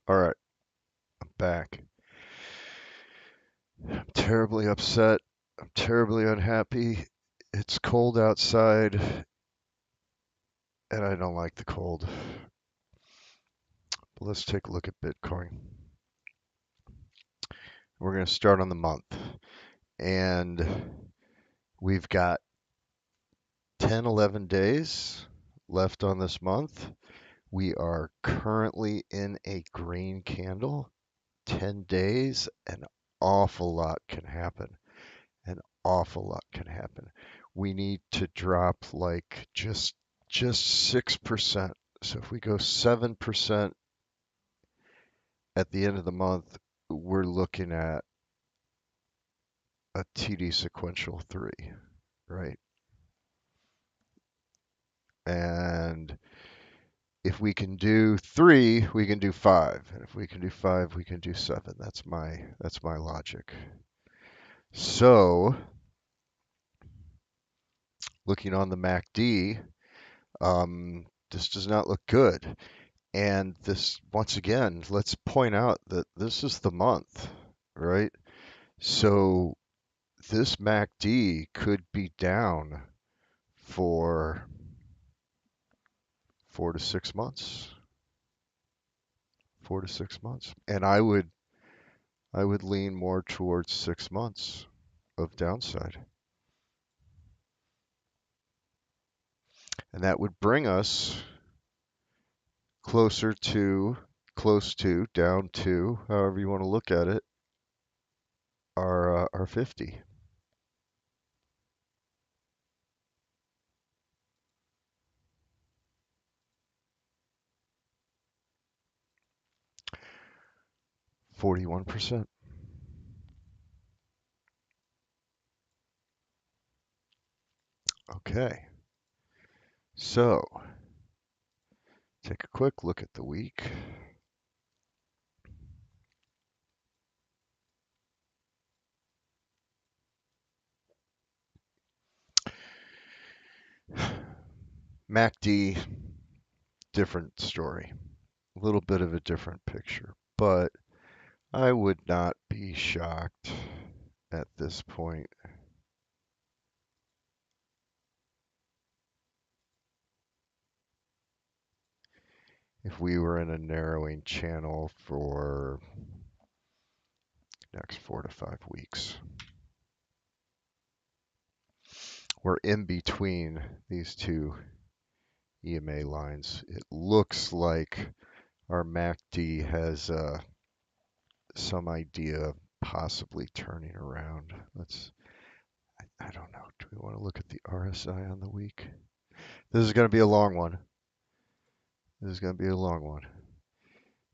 All right, I'm back. I'm terribly upset. I'm terribly unhappy. It's cold outside, and I don't like the cold. But let's take a look at Bitcoin. We're going to start on the month, and we've got 10, 11 days left on this month. We are currently in a green candle. 10 days, an awful lot can happen. An awful lot can happen. We need to drop like just 6%. So if we go 7% at the end of the month, we're looking at a TD sequential 3, right? And if we can do 3, we can do 5. And if we can do 5, we can do 7. That's my logic. So, looking on the MACD, this does not look good. And this, once again, let's point out that this is the month, right? So this MACD could be down for 4 to 6 months. 4 to 6 months. And I would lean more towards 6 months of downside. And that would bring us closer to, close to, down to, however you want to look at it, our 50. 41%. Okay. So, take a quick look at the week. MACD, different story. A little bit of a different picture, but I would not be shocked at this point if we were in a narrowing channel for next 4 to 5 weeks. We're in between these two EMA lines. It looks like our MACD has some idea of possibly turning around. I don't know. Do we want to look at the RSI on the week? This is going to be a long one. This is going to be a long one.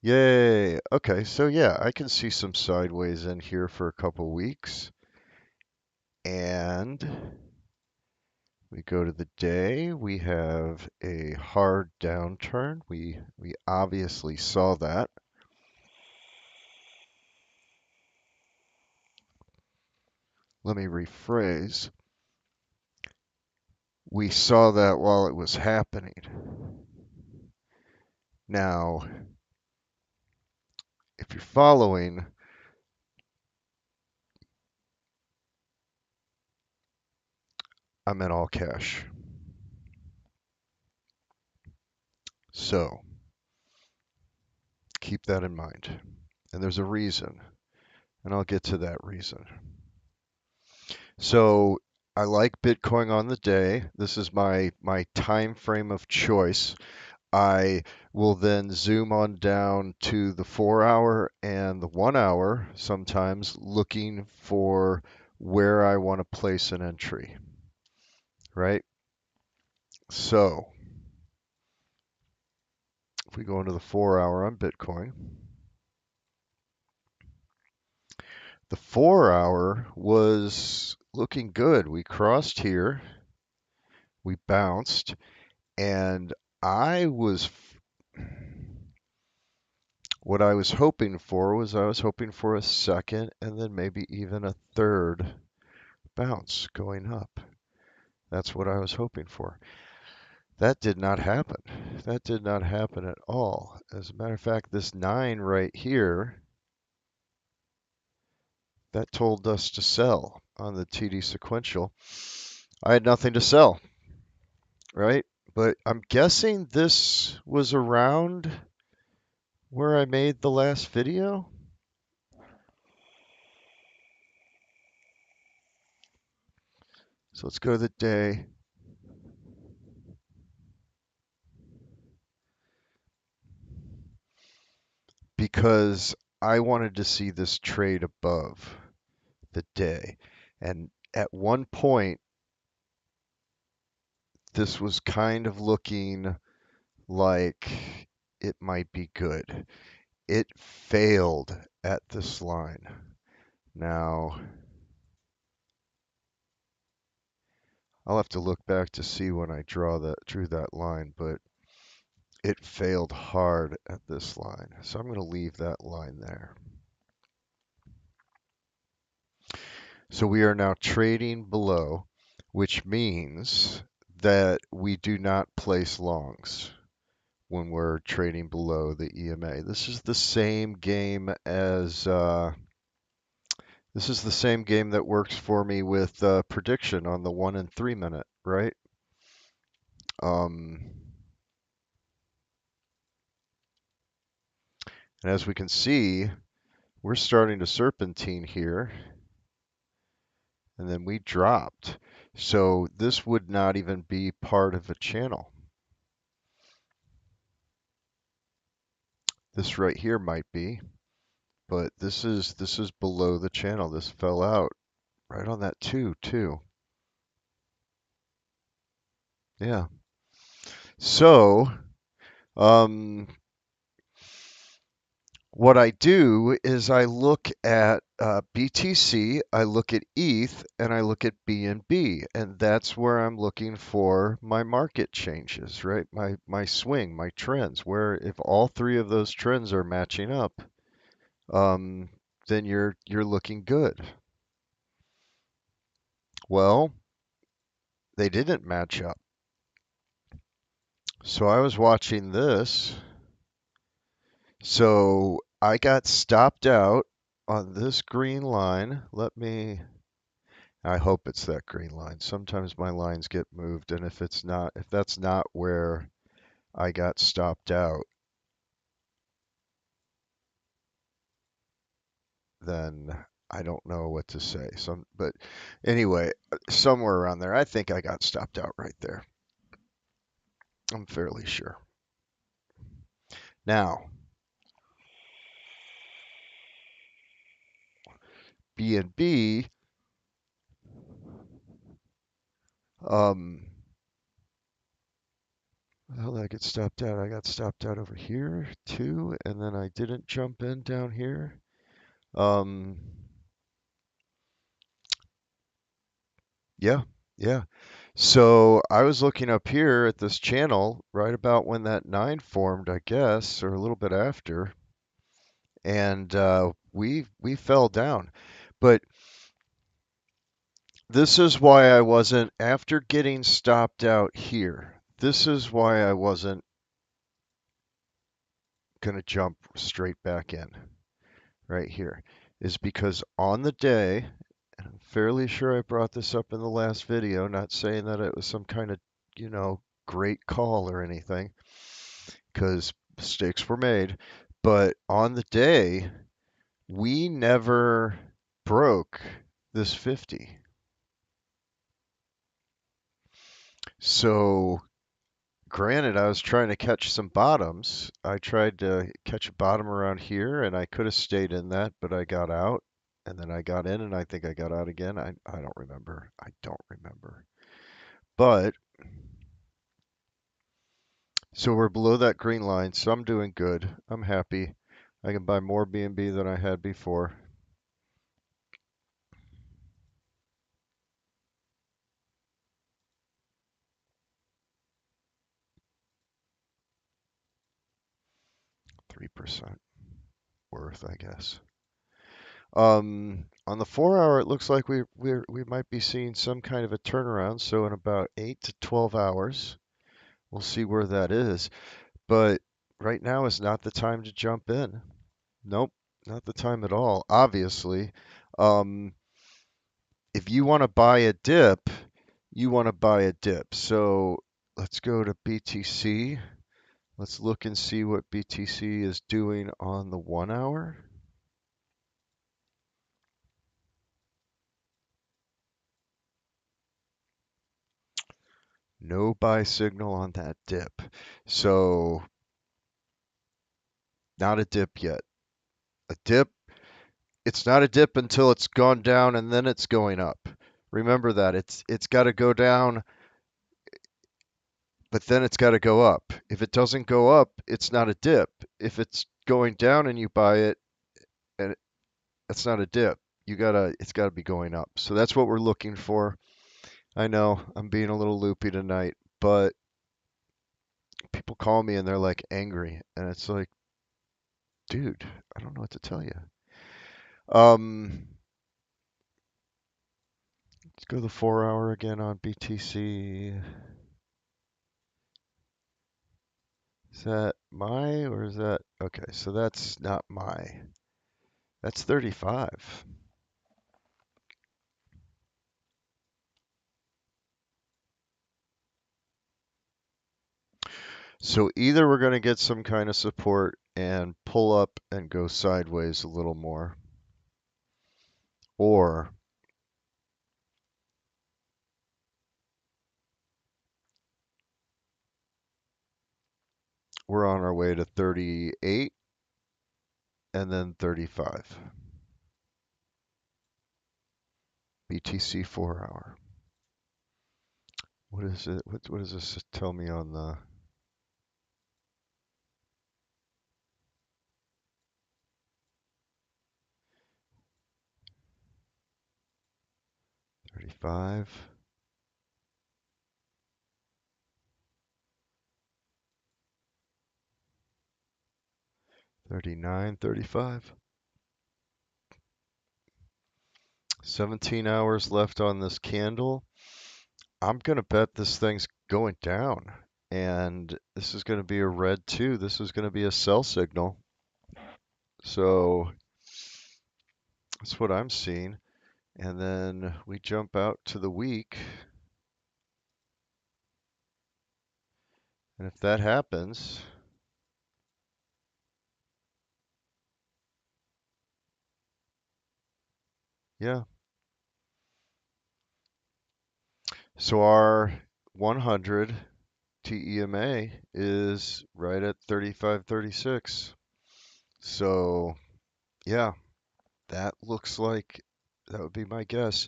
Yay. Okay, so yeah, I can see some sideways in here for a couple weeks. And we go to the day, we have a hard downturn. We obviously saw that. Let me rephrase. We saw that while it was happening. Now, if you're following, I'm in all cash. So, keep that in mind. And there's a reason, and I'll get to that reason. So, I like Bitcoin on the day. This is my time frame of choice. I will then zoom on down to the 4 hour and the 1 hour, sometimes looking for where I want to place an entry, right? So if we go into the 4 hour on Bitcoin, the 4 hour was looking good. We crossed here, we bounced, and I was what I was hoping for was I was hoping for a second and then maybe even a third bounce going up. That's what I was hoping for. That did not happen. That did not happen at all. As a matter of fact, this 9 right here, that told us to sell on the TD sequential. I had nothing to sell, right? But I'm guessing this was around where I made the last video. So let's go to the day. Because I wanted to see this trade above the day. And at one point, this was kind of looking like it might be good. It failed at this line. Now, I'll have to look back to see when I drew that line, but it failed hard at this line. So I'm going to leave that line there. So we are now trading below, which means that we do not place longs when we're trading below the EMA. This is the same game as this is the same game that works for me with prediction on the 1 and 3 minute, right? And as we can see, we're starting to serpentine here, and then we dropped. So this would not even be part of a channel. This right here might be, but this is below the channel. This fell out right on that 2 too. Yeah. So, um, what I do is I look at BTC, I look at ETH, and I look at BNB, and that's where I'm looking for my market changes, right? My swing, my trends, where if all three of those trends are matching up, then you're looking good. Well, they didn't match up. So I was watching this. So I got stopped out on this green line. I hope it's that green line. Sometimes my lines get moved, and if that's not where I got stopped out, then I don't know what to say. But anyway, somewhere around there, I think I got stopped out right there. I'm fairly sure. Now, BNB, how did I get stopped out? I got stopped out over here too, and then I didn't jump in down here. Um, yeah, yeah. So I was looking up here at this channel right about when that 9 formed, I guess, or a little bit after, and we fell down. But this is why I wasn't, after getting stopped out here, this is why I wasn't going to jump straight back in right here, is because on the day, and I'm fairly sure I brought this up in the last video, not saying that it was some kind of, great call or anything, because mistakes were made. But on the day, we never broke this 50. So, granted, I was trying to catch some bottoms. I tried to catch a bottom around here, and I could have stayed in that, but I got out. And then I got in, and I think I got out again. I don't remember. I don't remember. But, so we're below that green line, so I'm doing good. I'm happy. I can buy more BNB than I had before. %3 worth, I guess. On the 4 hour, it looks like we might be seeing some kind of a turnaround. So in about 8 to 12 hours, We'll see where that is. But right now is not the time to jump in. Nope, not the time at all, obviously. Um, if you want to buy a dip, you want to buy a dip. So let's go to BTC. Let's look and see what BTC is doing on the 1 hour. No buy signal on that dip. So not a dip yet. A dip, it's not a dip until it's gone down and then it's going up. Remember that. It's got to go down, but then it's got to go up. If it doesn't go up, it's not a dip. If it's going down and you buy it, and that's not a dip. It's gotta be going up. So that's what we're looking for. I know I'm being a little loopy tonight, but people call me and they're like angry, and it's like, dude, I don't know what to tell you. Um, let's go the 4 hour again on BTC. Is that my or is that okay? So that's not my. That's 35. So either we're going to get some kind of support and pull up and go sideways a little more, or we're on our way to 38 and then 35. BTC 4 hour. What is it? What does this tell me on the 35? 39, 35. 17 hours left on this candle. I'm going to bet this thing's going down. And this is going to be a red too. This is going to be a sell signal. So that's what I'm seeing. And then we jump out to the week. And if that happens, yeah. So our 100 TEMA is right at 35.36. So yeah, that looks like that would be my guess.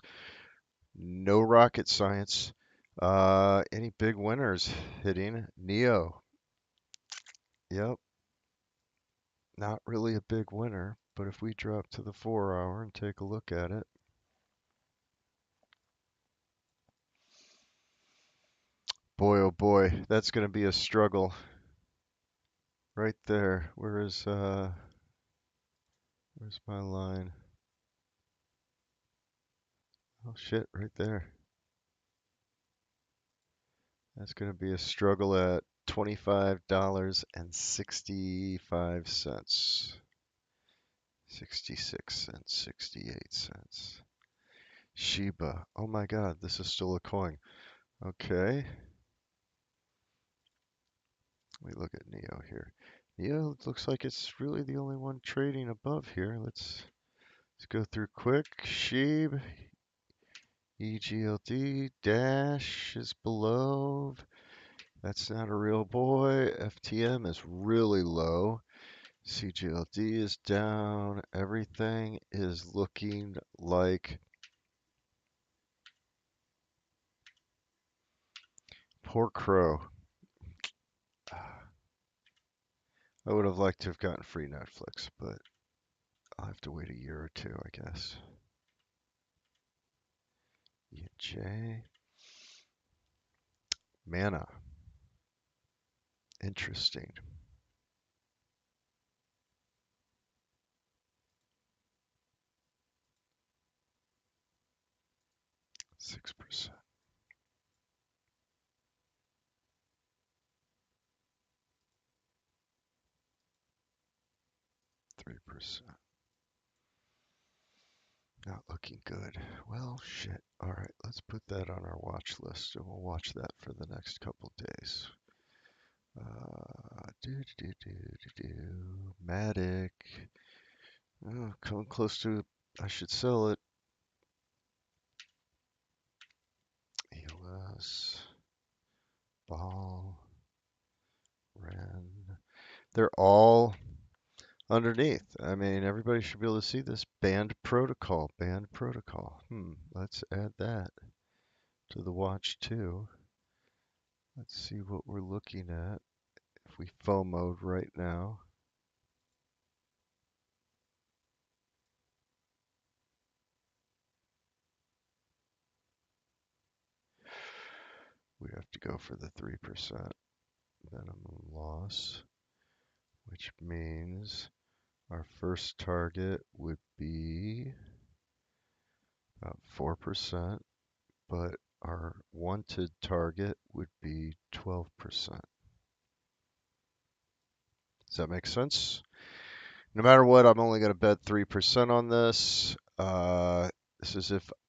No rocket science. Any big winners hitting? Neo. Yep, not really a big winner, but if we drop to the 4 hour and take a look at it, boy oh boy, that's going to be a struggle right there. Where's my line? Oh shit, right there. That's going to be a struggle at $25.65. 66 and 68 cents. Shiba. Oh my god, this is still a coin. Okay. Let me look at Neo here. Neo looks like it's really the only one trading above here. Let's go through quick. Sheeb, EGLD, Dash is below. That's not a real boy. FTM is really low. CGLD is down. Everything is looking like poor crow. I would have liked to have gotten free Netflix, but I'll have to wait a year or two, I guess. EJ. Mana. Interesting. 6%. 3%. Not looking good. Well, shit. All right, let's put that on our watch list and we'll watch that for the next couple days. Matic. Oh, coming close to, I should sell it. EOS. Ball. Ren. They're all underneath. I mean, everybody should be able to see this. Band protocol. Band protocol. Let's add that to the watch too. Let's see what we're looking at. If we FOMO'd right now. We have to go for the 3% minimum loss, which means our first target would be about 4%, but our wanted target would be 12%. Does that make sense? No matter what, I'm only going to bet 3% on this.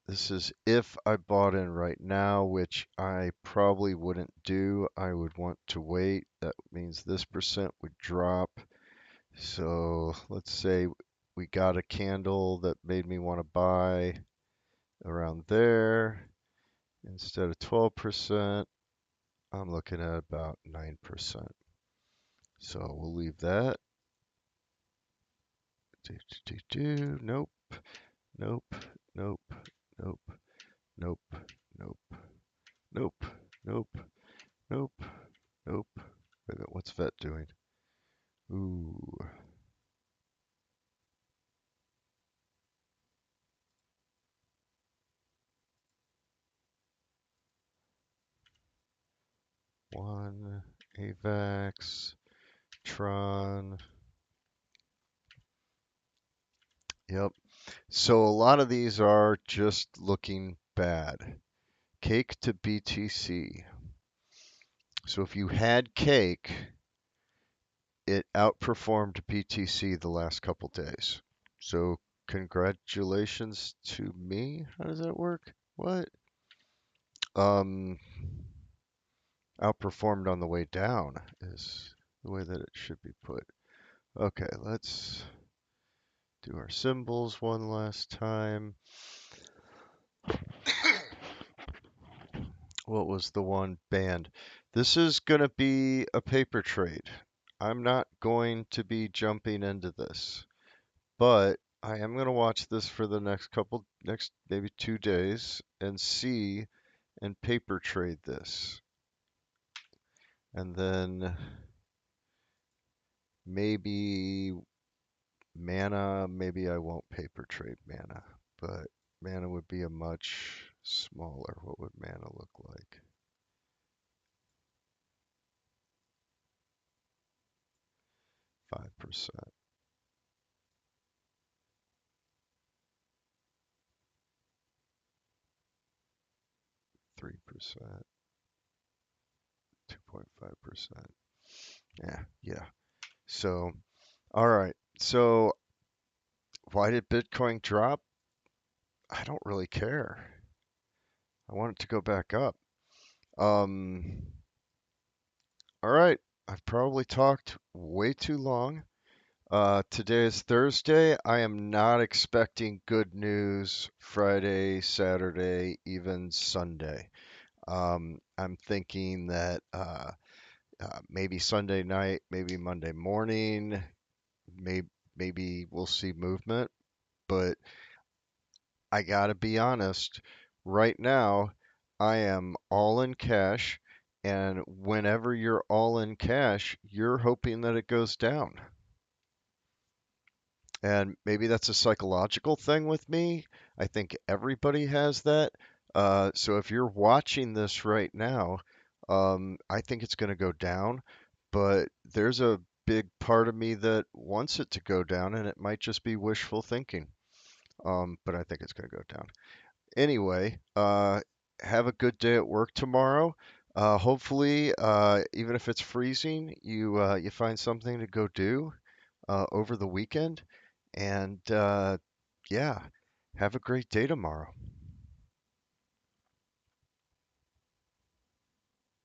This is if I bought in right now, which I probably wouldn't do. I would want to wait. That means this percent would drop. So let's say we got a candle that made me want to buy around there. Instead of 12%, I'm looking at about 9%. So we'll leave that. Nope, nope, nope, nope, nope, nope, nope, nope, nope, nope. Wait a minute, what's vet doing? Ooh. One, AVAX, Tron. Yep. So a lot of these are just looking bad. Cake to BTC. So if you had cake, it outperformed BTC the last couple days. So congratulations to me. How does that work? What? Um, Outperformed on the way down is the way that it should be put. Okay, let's do our symbols one last time. What was the one band? This is going to be a paper trade. I'm not going to be jumping into this, but I am going to watch this for the next maybe 2 days and see and paper trade this. And then maybe mana, maybe I won't paper trade mana, but mana would be a much smaller. What would mana look like? 5%, 3%, 2.5%. Yeah. So, all right. So, why did Bitcoin drop? I don't really care. I want it to go back up. Um, all right. I've probably talked way too long. Today is Thursday. I am not expecting good news Friday, Saturday, even Sunday. I'm thinking that maybe Sunday night, maybe Monday morning, maybe we'll see movement. But I gotta be honest, right now, I am all in cash. And whenever you're all in cash, you're hoping that it goes down. And maybe that's a psychological thing with me. I think everybody has that. So if you're watching this right now, I think it's going to go down, but there's a big part of me that wants it to go down, and it might just be wishful thinking. But I think it's going to go down. Anyway, have a good day at work tomorrow. Hopefully, even if it's freezing, you find something to go do. over the weekend. And yeah, have a great day tomorrow.